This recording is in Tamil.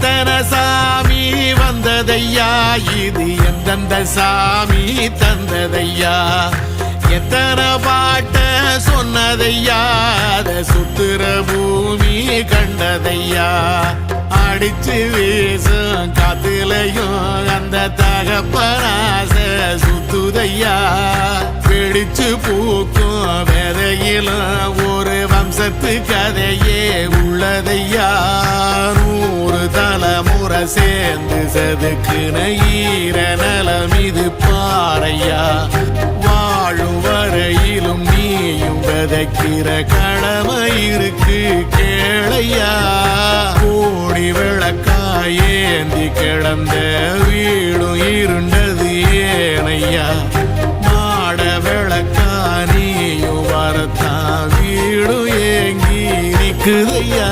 எத்தனை சாமி வந்ததையா, இது எந்தெந்த சாமி தந்ததையா, எத்தனை பாட்ட சொன்னதையா, அத சுத்துற பூமி கண்டதையா, அடிச்சு வீசும் காத்துலையும் அந்த தகப்பனாச சுத்துதையா, பிடிச்சு பூக்கும் விதையிலும் ஒரு வம்சத்து கதையே உள்ளதையா, 100 தலைமுறை சேர்ந்து செதுக்குன ஈர நலம் இது பாறையா, வாழும் வரையிலும் நீயும் விதைக்கிற கடமை இருக்கு கேளையா, கோடி விளக்காயேந்தி கிடந்த வீடும் இருண்டது ஏனையா, மாட விளக்கா நீயும் வரத்தான் வீடும் ஏங்கி நிக்குதையா.